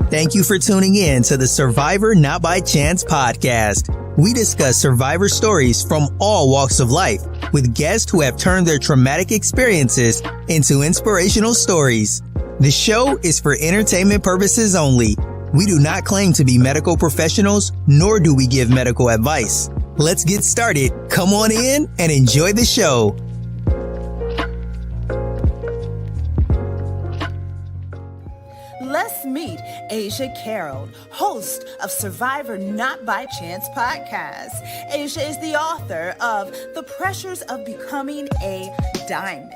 Thank you for tuning in to the Survivor Not By Chance podcast. We discuss survivor stories from all walks of life with guests who have turned their traumatic experiences into inspirational stories. The show is for entertainment purposes only. We do not claim to be medical professionals, nor do we give medical advice. Let's get started. Come on in and enjoy the show. Let's meet Asia Carroll, host of Survivor Not By Chance podcast. Asia is the author of The Pressures of Becoming a Diamond.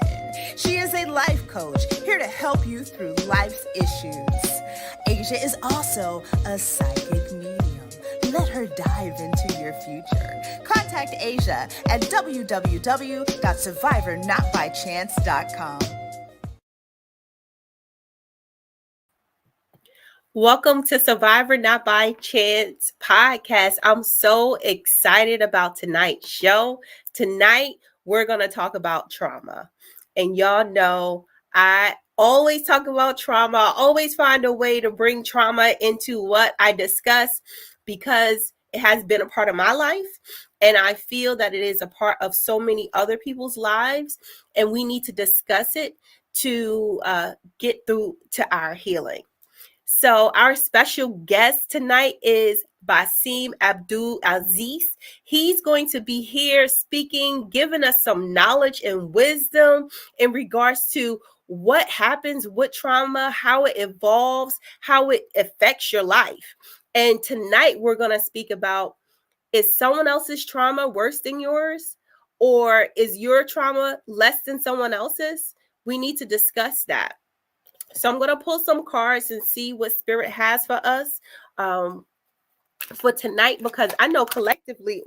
She is a life coach here to help you through life's issues. Asia is also a psychic medium. Let her dive into your future. Contact Asia at www.survivornotbychance.com. Welcome to Survivor Not By Chance podcast. I'm so excited about tonight's show. Tonight, we're going to talk about trauma. And y'all know I always talk about trauma. I always find a way to bring trauma into what I discuss because it has been a part of my life. And I feel that it is a part of so many other people's lives. And we need to discuss it to get through to our healing. So our special guest tonight is Baseem Abdul-Aziz. He's going to be here speaking, giving us some knowledge and wisdom in regards to what happens with trauma, how it evolves, how it affects your life. And tonight we're going to speak about, is someone else's trauma worse than yours? Or is your trauma less than someone else's? We need to discuss that. So I'm going to pull some cards and see what Spirit has for us for tonight, because I know collectively,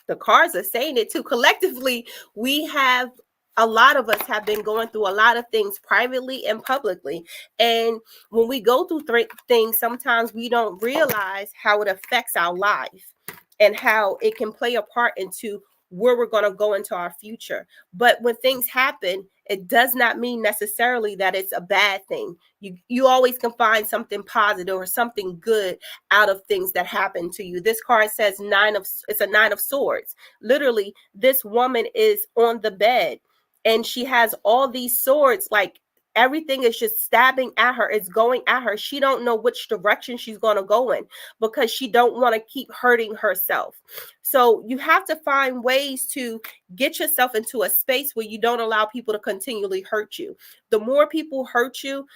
the cards are saying it too. Collectively, a lot of us have been going through a lot of things privately and publicly. And when we go through things, sometimes we don't realize how it affects our life and how it can play a part into where we're going to go into our future. But when things happen, it does not mean necessarily that it's a bad thing. You always can find something positive or something good out of things that happen to you. This card says it's a 9 of swords. Literally, this woman is on the bed and she has all these swords, like everything is just stabbing at her. It's going at her. She don't know which direction she's going to go in because she don't want to keep hurting herself. So you have to find ways to get yourself into a space where you don't allow people to continually hurt you. The more people hurt you,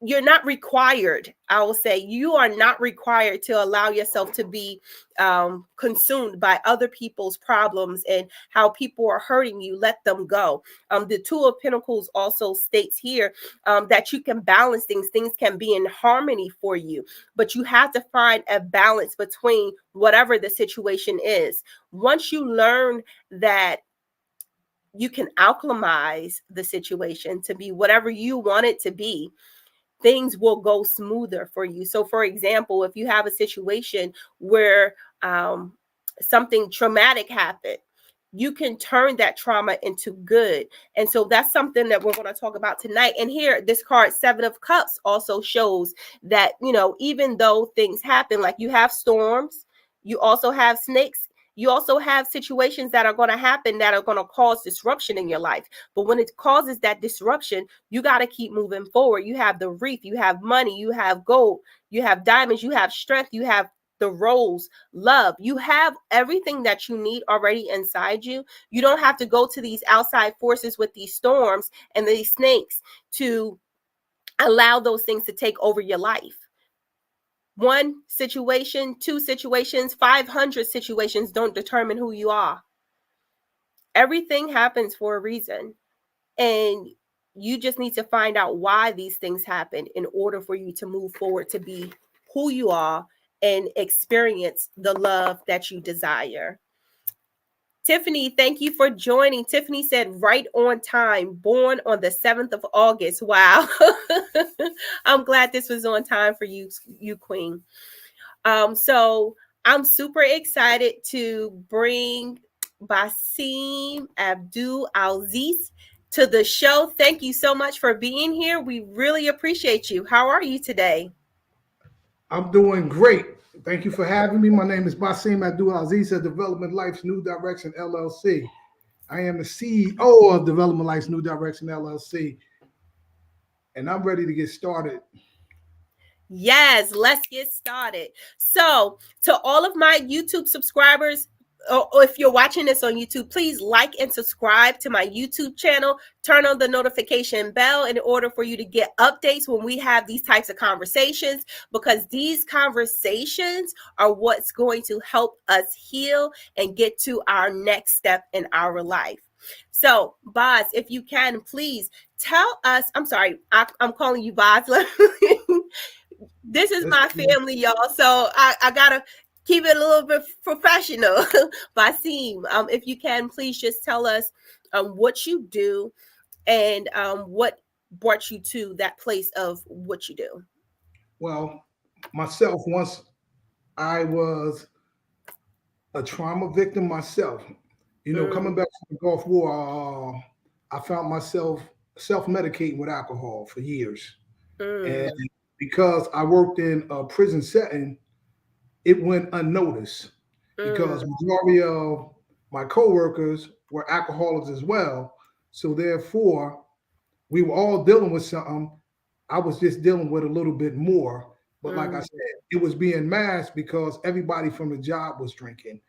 you're not required. I will say you are not required to allow yourself to be consumed by other people's problems and how people are hurting you. Let them go. The Two of Pentacles also states here that you can balance things. Things can be in harmony for you, but you have to find a balance between whatever the situation is. Once you learn that you can alchemize the situation to be whatever you want it to be, things will go smoother for you. So for example, if you have a situation where something traumatic happened, you can turn that trauma into good. And so that's something that we're going to talk about tonight. And here, this card, 7 of Cups, also shows that, even though things happen, like you have storms, you also have snakes, you also have situations that are going to happen that are going to cause disruption in your life. But when it causes that disruption, you got to keep moving forward. You have the wreath, you have money, you have gold, you have diamonds, you have strength, you have the rose, love. You have everything that you need already inside you. You don't have to go to these outside forces with these storms and these snakes to allow those things to take over your life. 1 situation, 2 situations, 500 situations don't determine who you are. Everything happens for a reason. And you just need to find out why these things happen in order for you to move forward to be who you are and experience the love that you desire. Tiffany, thank you for joining. Tiffany said, right on time, born on the 7th of August. Wow. I'm glad this was on time for you Queen. So I'm super excited to bring Baseem Abdul-Aziz to the show. Thank you so much for being here. We really appreciate you. How are you today? I'm doing great. Thank you for having me. My name is Baseem Abdul-Aziz of Development Life's New Direction LLC. I am the CEO of Development Life's New Direction LLC, and I'm ready to get started. Yes, let's get started. So, to all of my YouTube subscribers, or if you're watching this on YouTube, please like and subscribe to my YouTube channel. Turn on the notification bell in order for you to get updates when we have these types of conversations, because these conversations are what's going to help us heal and get to our next step in our life. So, Boz, if you can, please tell us. I'm sorry, I'm calling you Boz. This is my family, y'all. So I gotta keep it a little bit professional. Baseem, if you can, please just tell us what you do and what brought you to that place of what you do. Well, myself, once I was a trauma victim myself. Coming Mm, back from the Gulf War, I found myself self-medicating with alcohol for years. And mm, because I worked in a prison setting, it went unnoticed because mm, majority of my coworkers were alcoholics as well. So therefore, we were all dealing with something. I was just dealing with a little bit more. But like I mm, said, it was being masked because everybody from the job was drinking.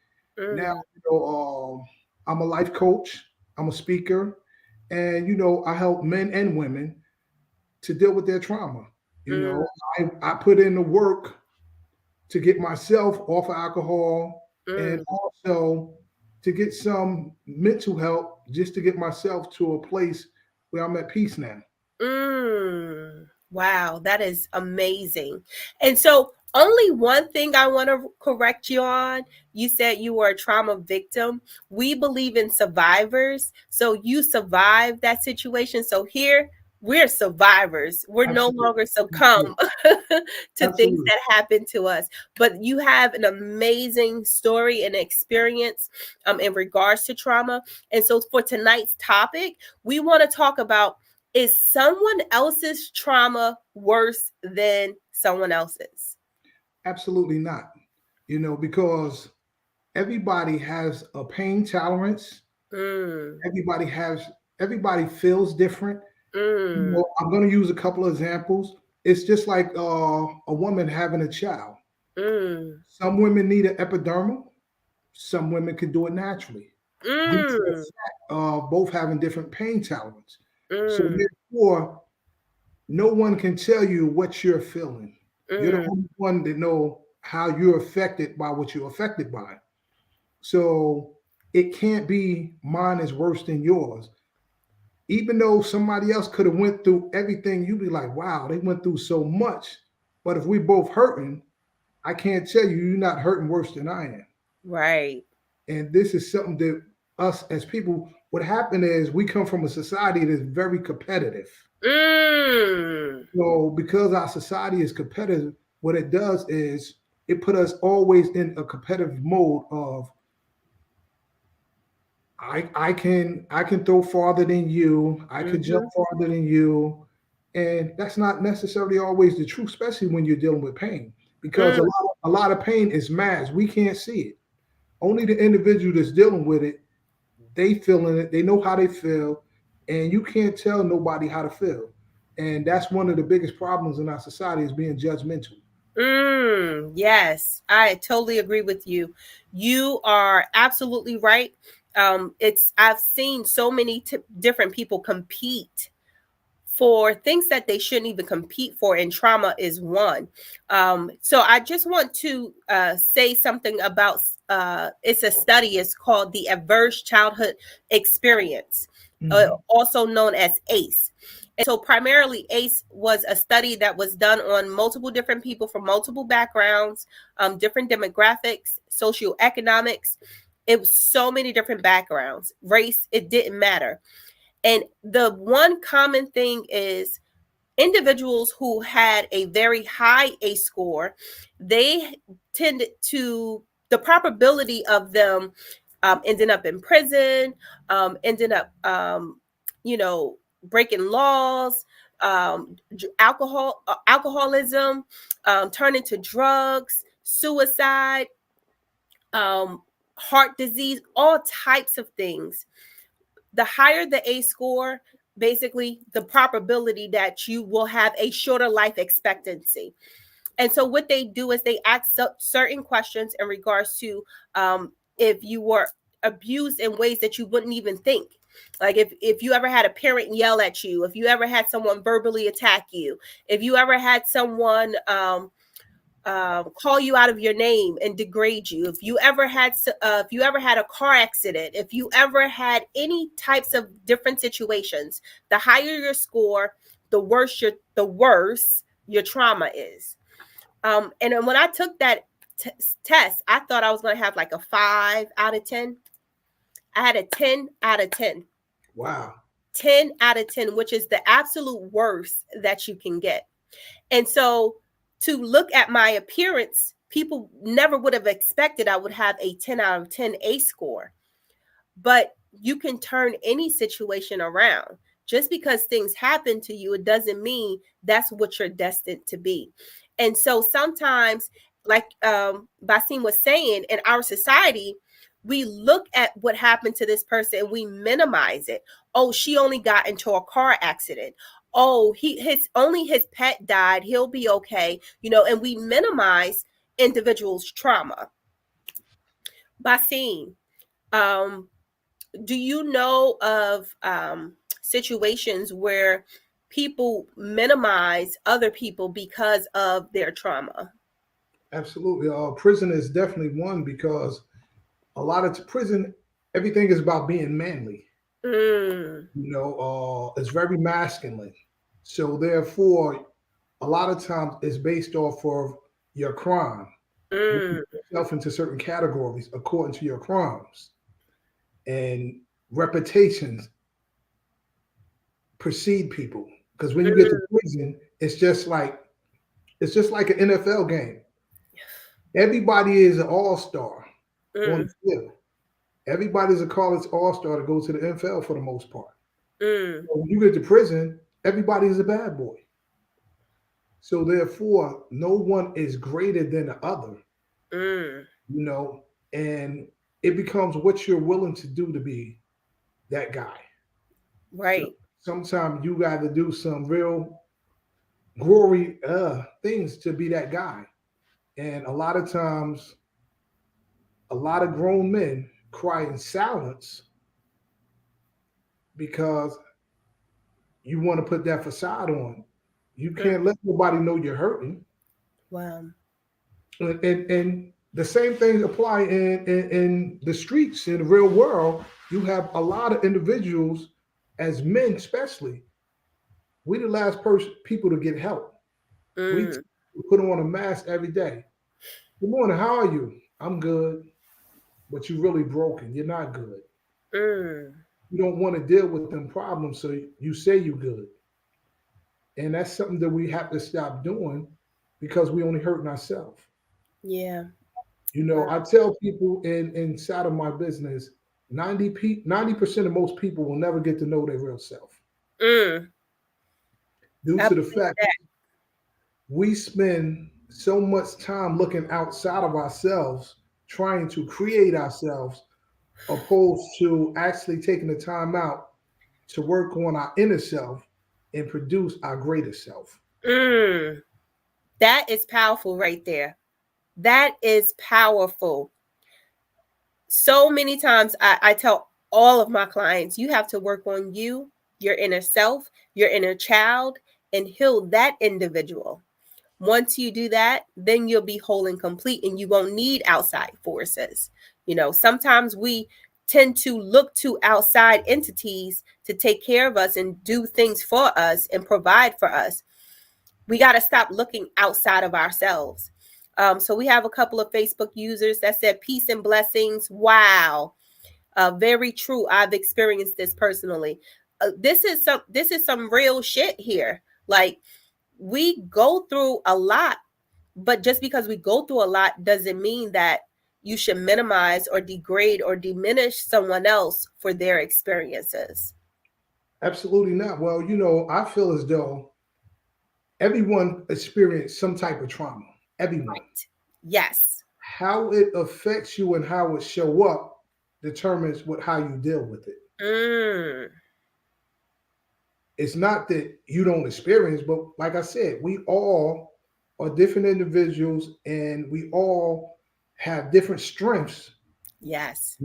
Now, mm, I'm a life coach. I'm a speaker, and I help men and women to deal with their trauma. You mm, know, I put in the work to get myself off of alcohol and mm. also to get some mental help just to get myself to a place where I'm at peace now. Wow, that is amazing. And so, only one thing I want to correct you on. You said you were a trauma victim. We believe in survivors. So, you survived that situation. So, here we're survivors. We're no Absolutely. longer Absolutely. succumb to things Absolutely. that happen to us. But you have an amazing story and experience in regards to trauma. And so, for tonight's topic, we want to talk about, is someone else's trauma worse than someone else's? Absolutely not. Because everybody has a pain tolerance. Mm, Everybody has everybody feels different. mm, I'm going to use a couple of examples. It's just like a woman having a child. mm, Some women need an epidural. Some women can do it naturally. Due to the mm, fact of both having different pain tolerance. So mm, therefore, no one can tell you what you're feeling. You're the mm, only one that know how you're affected by what you're affected by. So it can't be mine is worse than yours. Even though somebody else could have went through everything, you'd be like, wow, they went through so much. But if we both hurting, I can't tell you you're not hurting worse than I am. right. And this is something that us as people, what happened is we come from a society that's very competitive. Mm, So because our society is competitive, what it does is it put us always in a competitive mode of I can throw farther than you, I could jump mm-hmm, farther than you. And that's not necessarily always the truth, especially when you're dealing with pain, because mm, a lot of pain is masked. We can't see it. Only the individual that's dealing with it, they feeling it, they know how they feel, and you can't tell nobody how to feel. And that's one of the biggest problems in our society is being judgmental. yes, I totally agree with you. You are absolutely right. It's I've seen so many different people compete for things that they shouldn't even compete for, and trauma is one. So I just want to say something about it's a study. It's called the Adverse Childhood Experience, Mhm. also known as ACE. And so primarily ACE was a study that was done on multiple different people from multiple backgrounds, different demographics, socioeconomics. It was so many different backgrounds, race, it didn't matter. And the one common thing is individuals who had a very high ACE score, they tended to, the probability of them ending up in prison, ending up, you know, breaking laws, alcoholism, turning to drugs, suicide, heart disease, all types of things. The higher the ACE score, basically the probability that you will have a shorter life expectancy. And so what they do is they ask certain questions in regards to if you were abused in ways that you wouldn't even think. Like if you ever had a parent yell at you, if you ever had someone verbally attack you, if you ever had someone call you out of your name and degrade you, if you ever had a car accident, if you ever had any types of different situations, the higher your score, the worse your trauma is. And then when I took that test, I thought I was going to have like a 5 out of 10. I had a 10 out of 10. Wow. 10 out of 10, which is the absolute worst that you can get. And so to look at my appearance, people never would have expected I would have a 10 out of 10 ACE score. But you can turn any situation around. Just because things happen to you, it doesn't mean that's what you're destined to be. And so sometimes, like Baseem was saying, in our society, we look at what happened to this person and we minimize it. Oh, she only got into a car accident. Oh, his pet died. He'll be okay. And we minimize individuals' trauma. Baseem, do you know of situations where people minimize other people because of their trauma? Absolutely. Prison is definitely one, because a lot of prison, everything is about being manly. It's very masculine. So therefore, a lot of times it's based off of your crime. You put yourself into certain categories according to your crimes, and reputations precede people. Because when you get to prison, it's just like an NFL game. Everybody is an all-star on the field. Everybody's a college all-star to go to the NFL for the most part. So when you get to prison, everybody is a bad boy. So therefore, no one is greater than the other. And it becomes what you're willing to do to be that guy. Right. So sometimes you got to do some real gory things to be that guy. And a lot of times, a lot of grown men cry in silence because you want to put that facade on. You can't let nobody know you're hurting. Wow. And the same things apply in the streets, in the real world. You have a lot of individuals, as men especially, we the last people to get help. We put on a mask every day. Good morning, how are you? I'm good. But you're really broken. You're not good. You don't want to deal with them problems, so you say you're good. And that's something that we have to stop doing, because we only hurting ourselves. Yeah. I tell people inside of my business, 90% of most people will never get to know their real self. Due to the fact that we spend so much time looking outside of ourselves, trying to create ourselves, opposed to actually taking the time out to work on our inner self and produce our greater self. That is powerful right there. That is powerful. So many times I tell all of my clients, you have to work on you, your inner self, your inner child, and heal that individual. Once you do that, then you'll be whole and complete, and you won't need outside forces. Sometimes we tend to look to outside entities to take care of us and do things for us and provide for us. We got to stop looking outside of ourselves. So we have a couple of Facebook users that said peace and blessings. Wow. Very true. I've experienced this personally. This is some real shit here. Like, we go through a lot, but just because we go through a lot doesn't mean that you should minimize or degrade or diminish someone else for their experiences. Absolutely not. Well, I feel as though everyone experienced some type of trauma. Everyone. Right. Yes. How it affects you and how it show up determines how you deal with it. Mm. It's not that you don't experience, but like I said, we all are different individuals and we all have different strengths. Yes.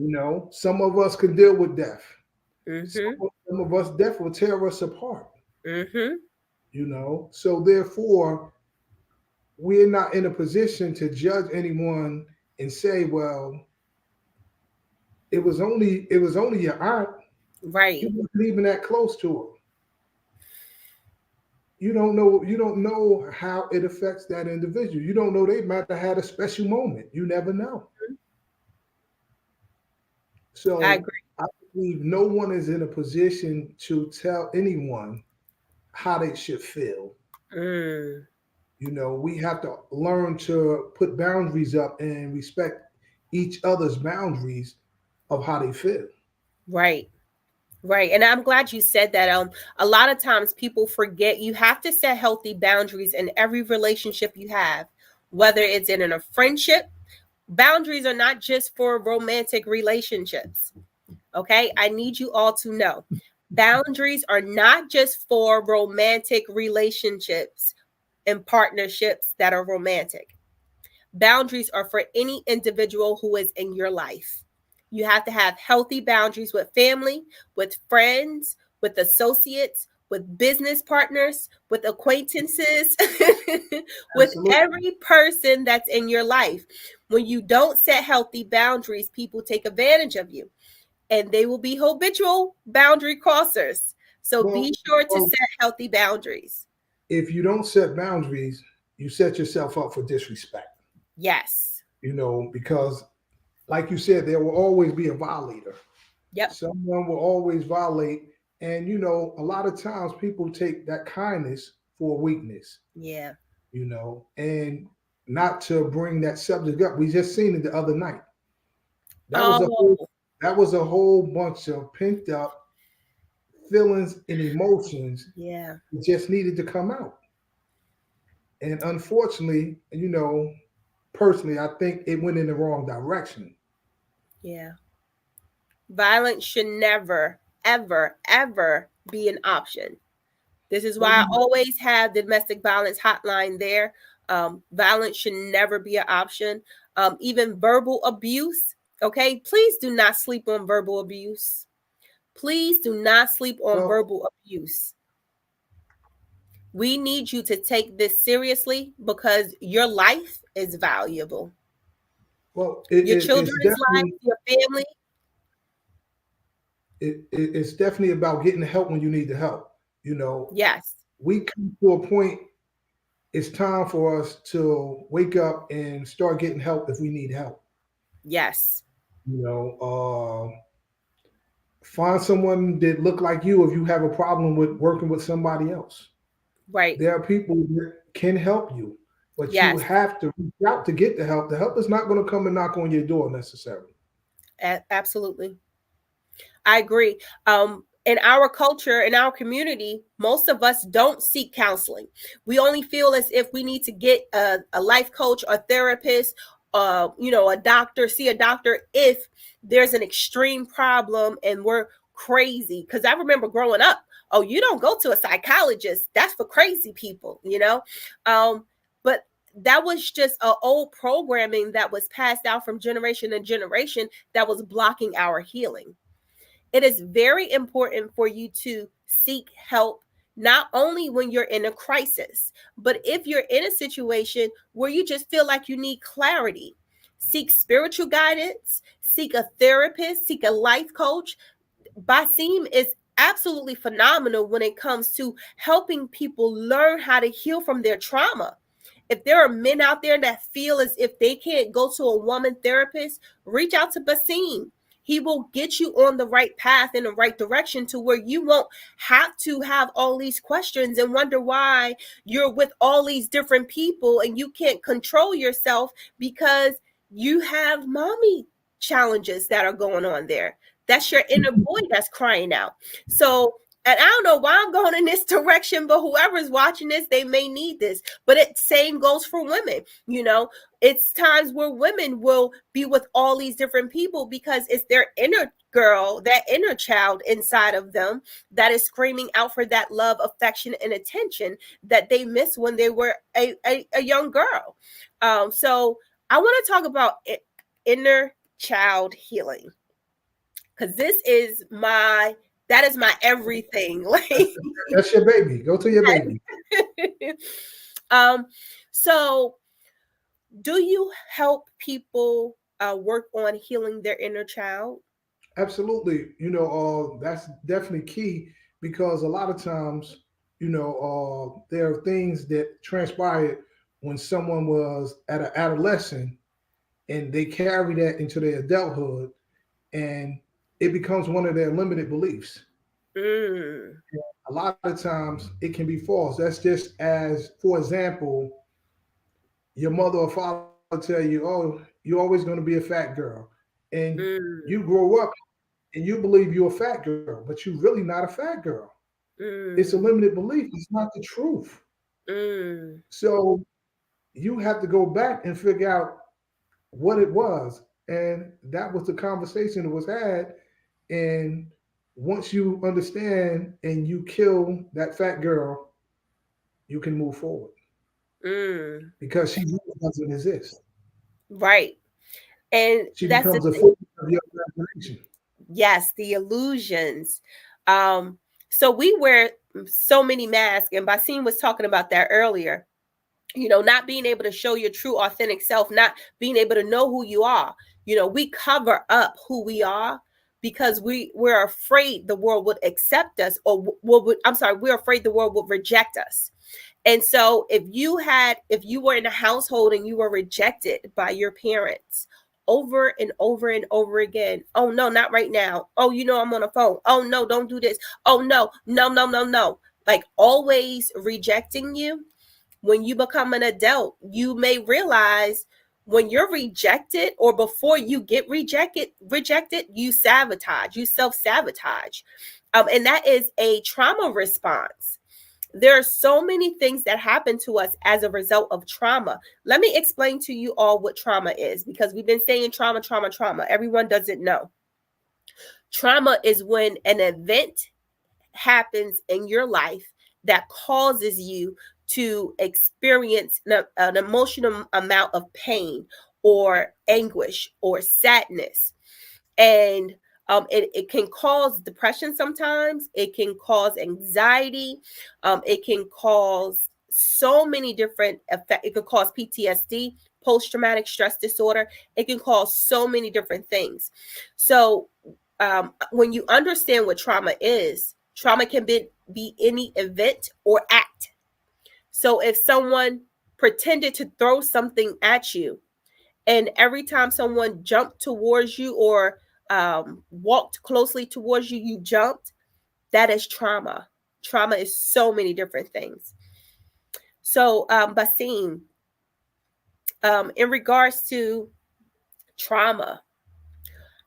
Some of us can deal with death. Mm-hmm. Some of us, death will tear us apart. Mm-hmm. So therefore, we're not in a position to judge anyone and say, well, it was only your aunt. You Right. weren't even that close to her. You don't know how it affects that individual. You don't know, they might have had a special moment. You never know. I So agree. I believe no one is in a position to tell anyone how they should feel. Mm. We have to learn to put boundaries up and respect each other's boundaries of how they feel. Right. Right. And I'm glad you said that. A lot of times people forget you have to set healthy boundaries in every relationship you have, whether it's in a friendship. Boundaries are not just for romantic relationships. Okay. I need you all to know boundaries are not just for romantic relationships and partnerships that are romantic. Boundaries are for any individual who is in your life. You have to have healthy boundaries with family, with friends, with associates, with business partners, with acquaintances, with Absolutely. every person that's in your life. When you don't set healthy boundaries, people take advantage of you and they will be habitual boundary crossers. So be Well, sure to well, set healthy boundaries. if you don't set boundaries, you set yourself up for disrespect. Yes. Because like you said, there will always be a violator. Yep. Someone will always violate. And, a lot of times people take that kindness for weakness, Yeah. and not to bring that subject up. We just seen it the other night. That was a whole, Oh, that was a whole bunch of pent up feelings and emotions yeah. that just needed to come out. And unfortunately, personally, I think it went in the wrong direction. Yeah. Violence should never, ever, ever be an option. This is Well, why I always have the domestic violence hotline there. Violence should never be an option. Even verbal abuse. Okay. Please do not sleep on verbal abuse. Please do not sleep on well, verbal abuse. We need you to take this seriously because your life is valuable. well, Your it's children's life, definitely your family. it's definitely about getting the help when you need the help. You know, Yes. we come to a point. It's time for us to wake up and start getting help if we need help. Yes. You know, find someone that look like you if you have a problem with working with somebody else. Right. There are people that can help you, but you Yes. have to reach out to get the help. The help is not going to come and knock on your door necessarily. Absolutely. I agree. In our culture, in our community, most of us don't seek counseling. We only feel as if we need to get a life coach or therapist, a doctor, see a doctor if there's an extreme problem and we're crazy. Because I remember growing up, oh, you don't go to a psychologist. That's for crazy people. But that was just an old programming that was passed out from generation to generation that was blocking our healing. It is very important for you to seek help, not only when you're in a crisis, but if you're in a situation where you just feel like you need clarity. Seek spiritual guidance, seek a therapist, seek a life coach. Basim is absolutely phenomenal when it comes to helping people learn how to heal from their trauma. If there are men out there that feel as if they can't go to a woman therapist, reach out to Basim. He will get you on the right path in the right direction to where you won't have to have all these questions and wonder why you're with all these different people and you can't control yourself because you have mommy challenges that are going on there. That's your inner boy that's crying out. So and I don't know why I'm going in this direction, but whoever's watching this, they may need this. But it same goes for women. You know, it's times where women will be with all these different people because it's their inner girl, that inner child inside of them that is screaming out for that love, affection, and attention that they missed when they were a young girl. So I want to talk about inner child healing, because that is my everything. Like, That's your baby. Go to your baby. So do you help people work on healing their inner child? Absolutely. That's definitely key because a lot of times, there are things that transpired when someone was at an adolescent and they carry that into their adulthood and it becomes one of their limited beliefs. Mm. A lot of times it can be false. That's just as, for example, your mother or father tell you, "Oh, you're always going to be a fat girl," and you Mm. grow up and you believe you're a fat girl, but you're really not a fat girl. It's a Mm. limited belief. It's not the truth. Mm. So you have to go back and figure out what it was, and that was the conversation that was had. And once you understand and you kill that fat girl, you can move forward Mm. because she really doesn't exist. Right. And She that's the becomes a thing. figment of your imagination. Yes, the illusions. Um, so we wear so many masks, and Basim was talking about that earlier. You know, not being able to show your true authentic self, not being able to know who you are. You know, we cover up who we are because we're afraid the world would accept us, or I'm sorry, we're afraid the world would reject us. And so if you were in a household and you were rejected by your parents over and over and over again, oh no, not right now. Oh, I'm on a phone. Oh no, don't do this. Oh no, no, no, no, no. Like always rejecting you. When you become an adult, you may realize when you're rejected or before you get rejected, you self-sabotage. And that is a trauma response. There are so many things that happen to us as a result of trauma. Let me explain to you all what trauma is, because we've been saying trauma, trauma, trauma. Everyone doesn't know. Trauma is when an event happens in your life that causes you to experience an emotional amount of pain or anguish or sadness. And it can cause depression sometimes. It can cause anxiety. It can cause so many different effects. It can cause PTSD, post-traumatic stress disorder. It can cause so many different things. So when you understand what trauma is, trauma can be any event or act. So if someone pretended to throw something at you, and every time someone jumped towards you or walked closely towards you, you jumped, that is trauma. Trauma is so many different things. So, Basim, in regards to trauma,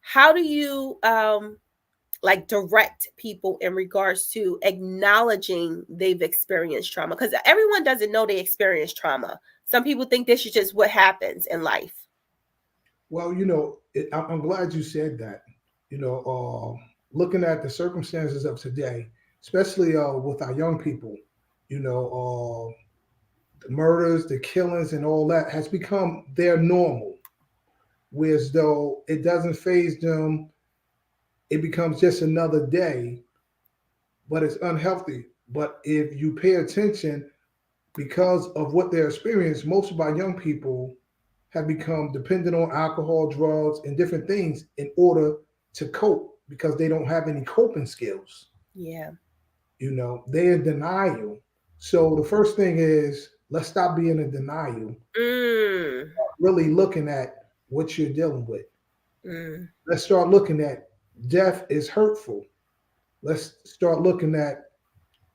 how do you like direct people in regards to acknowledging they've experienced trauma? Because everyone doesn't know they experience trauma. Some people think this is just what happens in life. Well, I'm glad you said that. Looking at the circumstances of today, especially with our young people, the murders, the killings, and all that has become their normal. Whereas though it doesn't phase them, it becomes just another day, but it's unhealthy. But if you pay attention, because of what they're experiencing, most of our young people have become dependent on alcohol, drugs, and different things in order to cope because they don't have any coping skills. Yeah. They're in denial. So the first thing is let's stop being in denial, Mm. really looking at what you're dealing with. Mm. Let's start looking at death is hurtful. Let's start looking at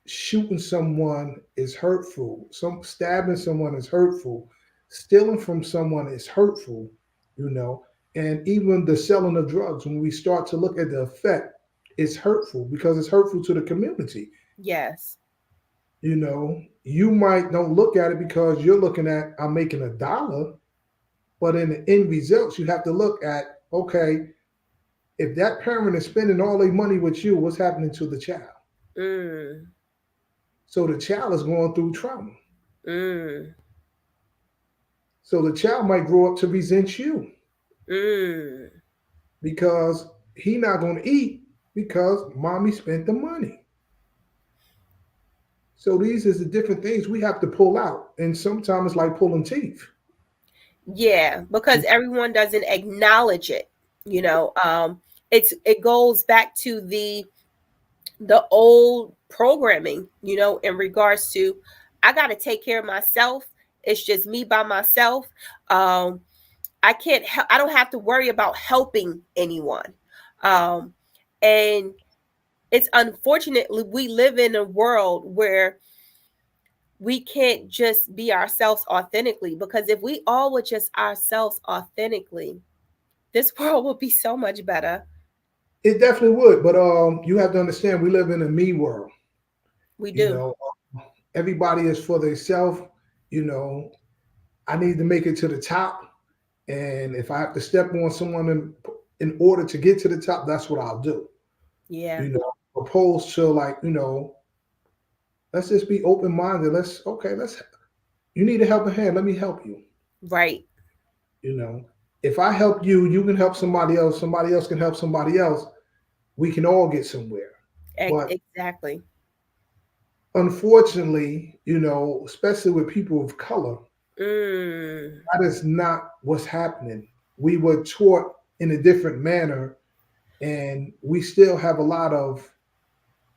shooting someone is hurtful. Some stabbing someone is hurtful. Stealing from someone is hurtful, you know. And even the selling of drugs, when we start to look at the effect, it's hurtful because it's hurtful to the community. Yes. You might don't look at it because you're looking at I'm making $1, but in the end results, you have to look at, okay, if that parent is spending all their money with you, what's happening to the child? Mm. So the child is going through trauma. Mm. So the child might grow up to resent you Mm. because he not going to eat because mommy spent the money. So these is the different things we have to pull out. And sometimes it's like pulling teeth. Yeah, because everyone doesn't acknowledge it. It goes back to the old programming, in regards to I got to take care of myself. It's just me by myself. Um, I don't have to worry about helping anyone. Um, and it's unfortunate we live in a world where we can't just be ourselves authentically, because if we all were just ourselves authentically, this world would be so much better. It definitely would, but you have to understand we live in a me world. We You do. know, everybody is for themselves. You know, I need to make it to the top, and if I have to step on someone in order to get to the top, that's what I'll do. Yeah. You know, opposed to like, let's just be open minded. Let's. You need a helping hand. Let me help you. Right. You know, if I help you, you can help somebody else. Somebody else can help somebody else. We can all get somewhere. But Exactly. unfortunately, especially with people of color, Mm. that is not what's happening. We were taught in a different manner, and we still have a lot of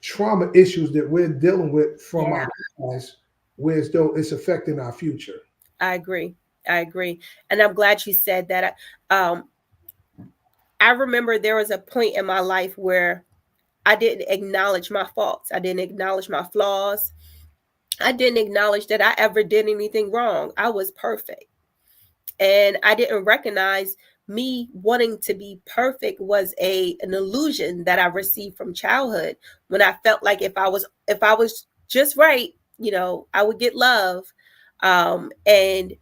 trauma issues that we're dealing with from Yeah, our past, whereas though it's affecting our future. I agree. I agree. And I'm glad you said that. I remember there was a point in my life where I didn't acknowledge my faults. I didn't acknowledge my flaws. I didn't acknowledge that I ever did anything wrong. I was perfect. And I didn't recognize me wanting to be perfect was an illusion that I received from childhood, when I felt like if I was just right, I would get love. And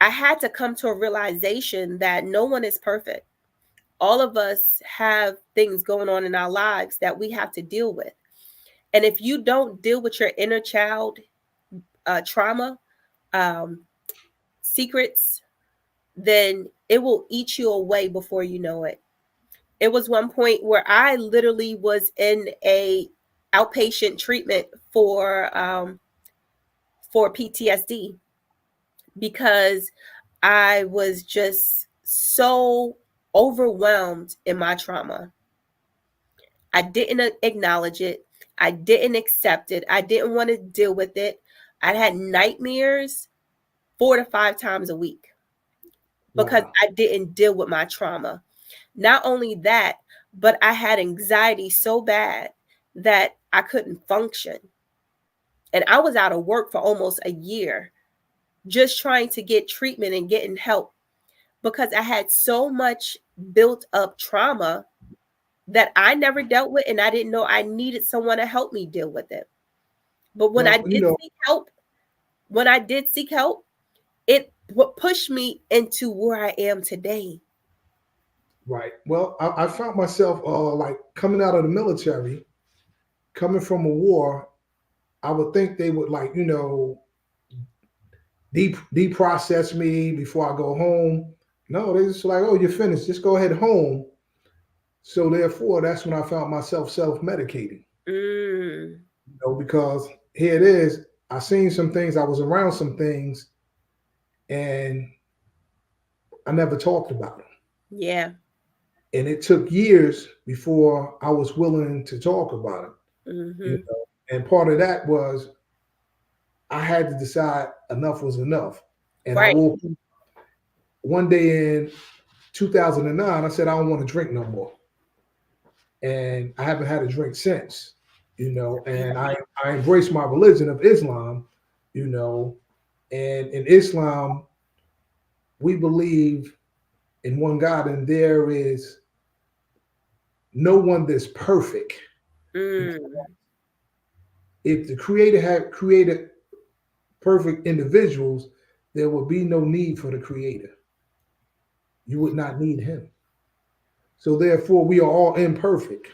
I had to come to a realization that no one is perfect. All of us have things going on in our lives that we have to deal with. And if you don't deal with your inner child trauma, um, secrets, then it will eat you away before you know it. It was one point where I literally was in a outpatient treatment for PTSD, because I was just so overwhelmed in my trauma. I didn't acknowledge it. I didn't accept it. I didn't want to deal with it. I had nightmares 4 to 5 times a week because Wow. I didn't deal with my trauma. Not only that, but I had anxiety so bad that I couldn't function. And I was out of work for almost a year, just trying to get treatment and getting help, because I had so much built up trauma that I never dealt with, and I didn't know I needed someone to help me deal with it. But Well, when I did seek help, it pushed me into where I am today. right. Well, I found myself like coming out of the military, coming from a war. I would think they would like, deprocess me before I go home. No, they just like, oh, you're finished. Just go ahead home. So therefore, that's when I found myself self-medicating. Mm, Because here it is. I seen some things. I was around some things, and I never talked about them. yeah. And it took years before I was willing to talk about it. Hmm. And part of that was I had to decide enough was enough. And I Right. woke up one day in 2009. I said I don't want to drink no more, and I haven't had a drink since. And I embraced my religion of Islam. You know, and in Islam we believe in one God, and there is no one that's perfect. Mm, If the creator had created perfect individuals, there would be no need for the creator. You would not need him. So therefore, we are all imperfect.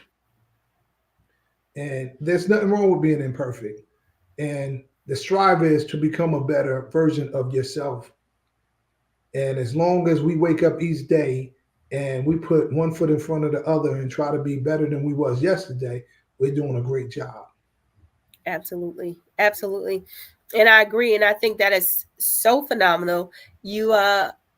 And there's nothing wrong with being imperfect. And the strive is to become a better version of yourself. And as long as we wake up each day and we put one foot in front of the other and try to be better than we was yesterday, we're doing a great job. absolutely. Absolutely. And I agree. And I think that is so phenomenal. You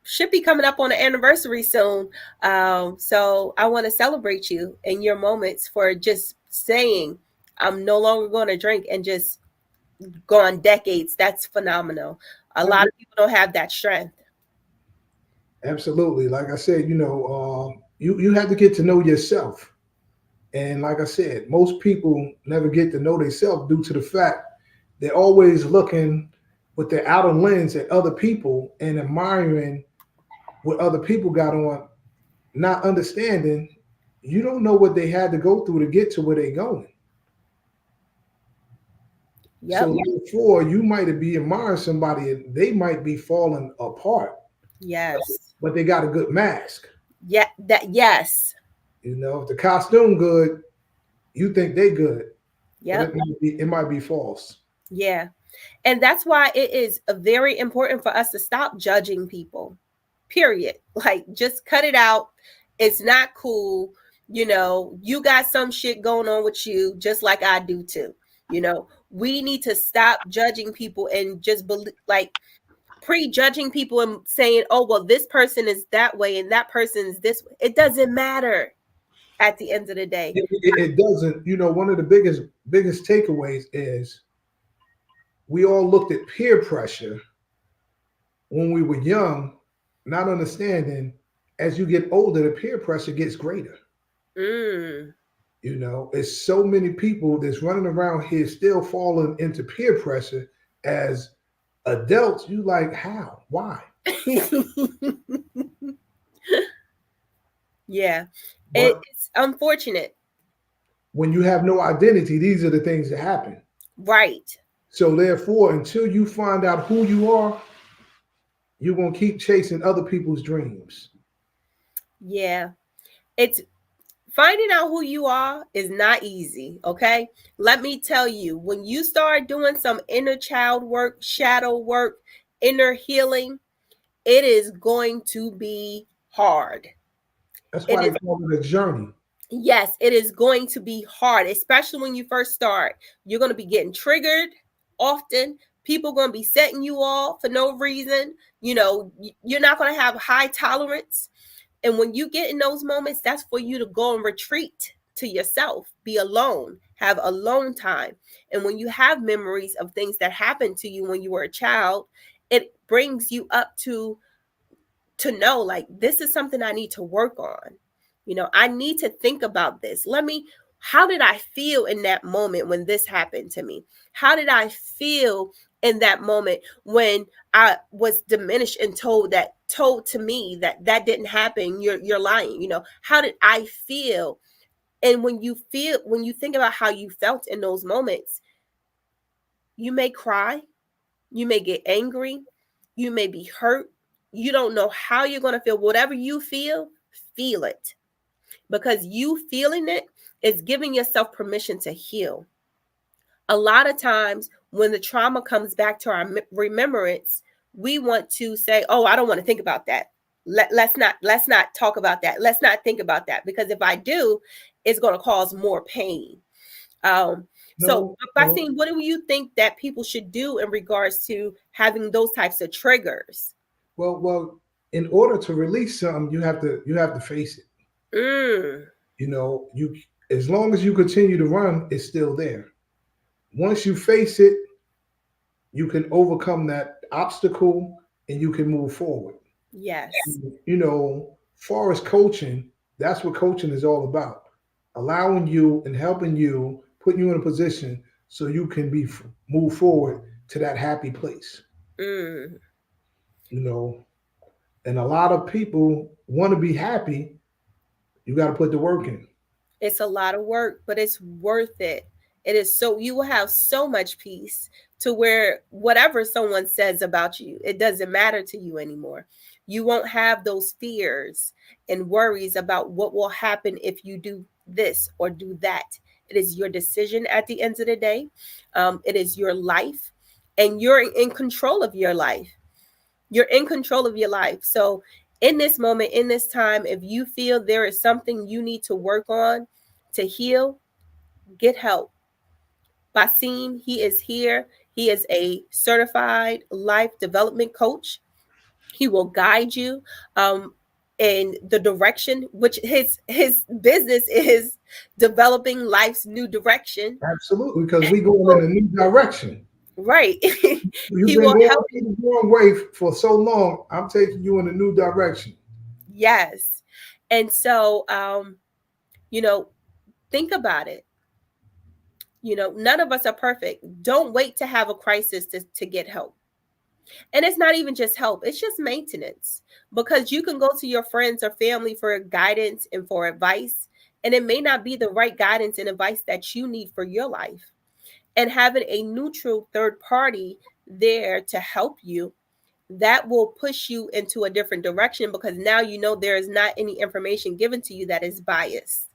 should be coming up on an anniversary soon. So I want to celebrate you and your moments for just saying, I'm no longer going to drink and just go on decades. That's phenomenal. A lot of people don't have that strength. Absolutely. Like I said, you have to get to know yourself. And like I said, most people never get to know themselves due to the fact they're always looking with their outer lens at other people and admiring what other people got on, not understanding you don't know what they had to go through to get to where they're going. Yep. So therefore, you might be admiring somebody and they might be falling apart, Yes. but they got a good mask. Yeah. That. Yes. If the costume good, you think they good, but Yep. it might be false. Yeah. And that's why it is very important for us to stop judging people. Period. Like, just cut it out. It's not cool. You got some shit going on with you, just like I do too. We need to stop judging people and just like prejudging people and saying, oh, well, this person is that way and that person is this way. It doesn't matter at the end of the day. It doesn't. One of the biggest takeaways is we all looked at peer pressure when we were young, not understanding as you get older, the peer pressure gets greater. Mm. It's so many people that's running around here still falling into peer pressure as adults. You like, how? Why? Yeah. But It's unfortunate. when you have no identity, these are the things that happen. Right. So therefore, until you find out who you are, you're going to keep chasing other people's dreams. Yeah. It's finding out who you are is not easy. Okay. Let me tell you, when you start doing some inner child work, shadow work, inner healing, it is going to be hard. That's It why is. they call it a journey. Yes, it is going to be hard, especially when you first start. You're going to be getting triggered often. People are going to be setting you off for no reason. You're not going to have high tolerance. And when you get in those moments, that's for you to go and retreat to yourself, be alone, have alone time. And when you have memories of things that happened to you when you were a child, it brings you up to know, like, this is something I need to work on. I need to think about this. How did I feel in that moment when this happened to me? How did I feel in that moment when I was diminished and told to me that didn't happen? You're lying. How did I feel? And when you think about how you felt in those moments, you may cry, you may get angry, you may be hurt. You don't know how you're going to feel. Whatever you feel it. Because you feeling it is giving yourself permission to heal. A lot of times when the trauma comes back to our remembrance, we want to say, oh, I don't want to think about that. Let's not talk about that. Let's not think about that. Because if I do, it's going to cause more pain. So, Baseem, what do you think that people should do in regards to having those types of triggers? Well, in order to release something, you have to face it. You as long as you continue to run, it's still there. Once you face it, you can overcome that obstacle and you can move forward. Yes. Far as coaching, that's what coaching is all about. Allowing you and helping you, putting you in a position so you can move forward to that happy place. And a lot of people want to be happy. You got to put the work in. It's a lot of work, but it's worth it. It is so you will have so much peace to where whatever someone says about you, it doesn't matter to you anymore. You won't have those fears and worries about what will happen if you do this or do that. It is your decision at the end of the day. It is your life, and you're in control of your life. You're in control of your life. So, in this moment, in this time, if you feel there is something you need to work on to heal, get help. Baseem, he is here. He is a certified life development coach. He will guide you in the direction which his business is developing life's new direction. Absolutely, because we going in a new direction. Right. You've He been will going help. the wrong way for so long. I'm taking you in a new direction. Yes. And so, you know, think about it. None of us are perfect. Don't wait to have a crisis to get help. And it's not even just help, it's just maintenance, because you can go to your friends or family for guidance and for advice, and it may not be the right guidance and advice that you need for your life. And having a neutral third party there to help you, that will push you into a different direction, because now there is not any information given to you that is biased.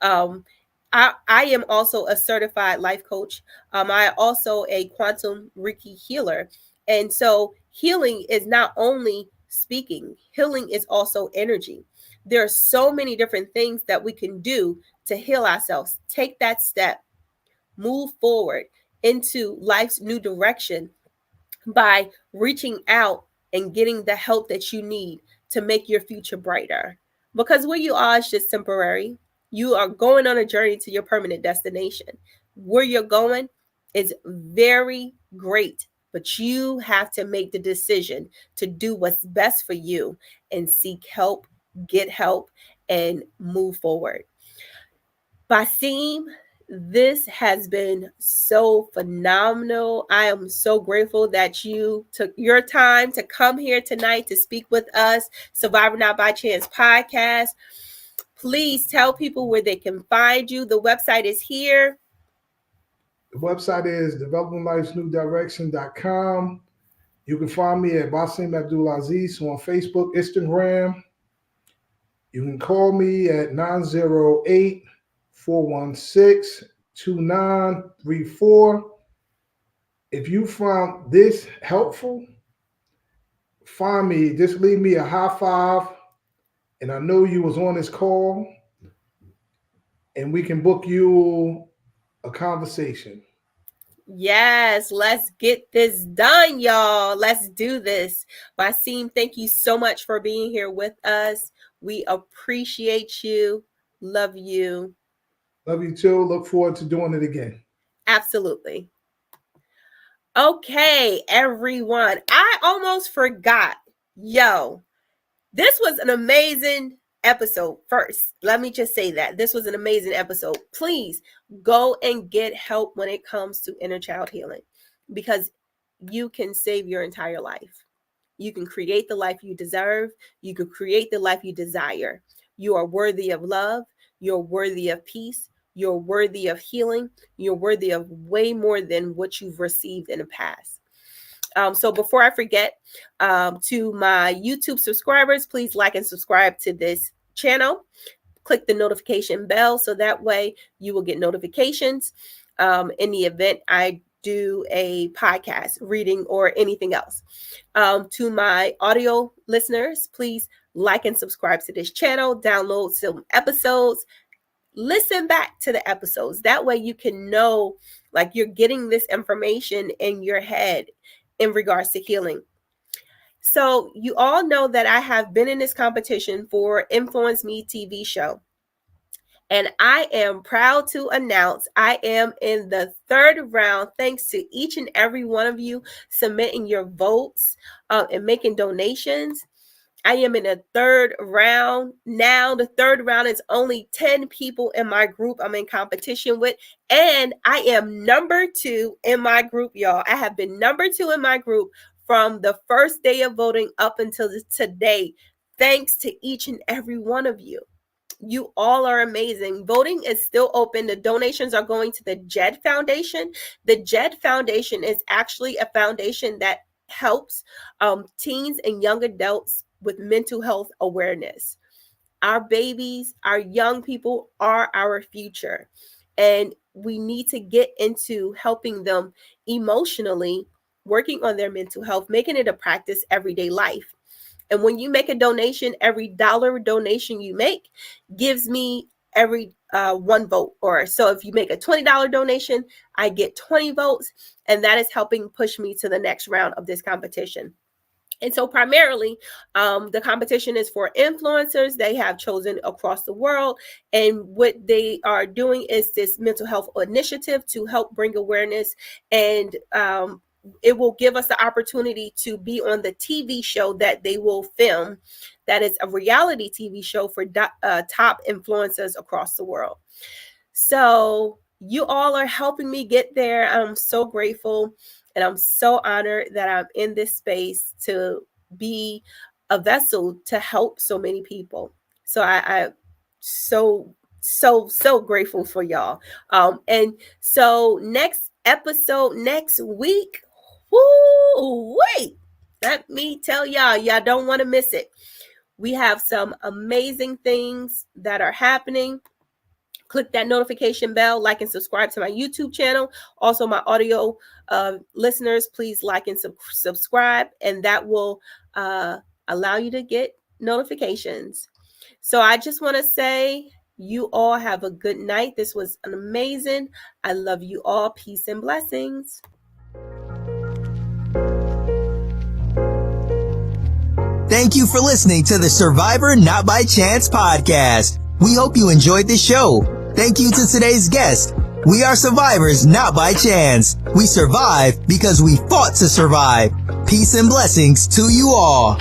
um, I am also a certified life coach. I also a quantum Reiki healer. And so healing is not only speaking, healing is also energy. There are so many different things that we can do to heal ourselves. Take that step, move forward into life's new direction by reaching out and getting the help that you need to make your future brighter. Because where you are is just temporary. You are going on a journey to your permanent destination. Where you're going is very great, but you have to make the decision to do what's best for you and seek help, get help, and move forward. Baseem, this has been so phenomenal. I am so grateful that you took your time to come here tonight to speak with us. Survivor Not by Chance podcast. Please tell people where they can find you. The website is here. The website is developinglifesnewdirection.com. You can find me at Baseem Abdul-Aziz on Facebook, Instagram. You can call me at 908-416-2934. If you found this helpful, find me, just leave me a high five, and I know you was on this call, and we can book you a conversation. Yes, let's get this done, y'all. Let's do this. Baseem, thank you so much for being here with us. We appreciate you. Love you. Love you too. Look forward to doing it again. Absolutely. Okay, everyone. I almost forgot. Yo, this was an amazing episode. First, let me just say that this was an amazing episode. Please go and get help when it comes to inner child healing, because you can save your entire life. You can create the life you deserve. You can create the life you desire. You are worthy of love. You're worthy of peace. You're worthy of healing. You're worthy of way more than what you've received in the past. So before I forget, to my YouTube subscribers, please like and subscribe to this channel. Click the notification bell so that way you will get notifications in the event I do a podcast, reading, or anything else. To my audio listeners, please like and subscribe to this channel, download some episodes, listen back to the episodes. That way you can know, like, you're getting this information in your head in regards to healing. So you all know that I have been in this competition for Influence Me TV show. And I am proud to announce I am in the third round, thanks to each and every one of you submitting your votes and making donations. I am in the third round. Now, the third round is only 10 people in my group I'm in competition with. And I am number 2 in my group, y'all. I have been number 2 in my group from the first day of voting up until today, thanks to each and every one of you. You all are amazing. Voting is still open. The donations are going to the JED Foundation. The JED Foundation is actually a foundation that helps teens and young adults with mental health awareness. Our babies, our young people are our future. And we need to get into helping them emotionally, working on their mental health, making it a practice everyday life. And when you make a donation, every dollar donation you make gives me every one vote. Or so if you make a $20 donation, I get 20 votes. And that is helping push me to the next round of this competition. And so primarily, the competition is for influencers they have chosen across the world. And what they are doing is this mental health initiative to help bring awareness, and it will give us the opportunity to be on the TV show that they will film. That is a reality TV show for top influencers across the world. So you all are helping me get there. I'm so grateful. And I'm so honored that I'm in this space to be a vessel to help so many people. So I'm so grateful for y'all. And so next episode next week, wait, let me tell y'all don't want to miss it. We have some amazing things that are happening. Click that notification bell, like and subscribe to my YouTube channel. Also, my audio listeners, please like and subscribe, and that will allow you to get notifications. So I just want to say you all have a good night. This was an amazing. I love you all. Peace and blessings. Thank you for listening to the Survivor Not by Chance podcast. We hope you enjoyed the show. Thank you to today's guest. We are survivors not by chance. We survive because we fought to survive. Peace and blessings to you all.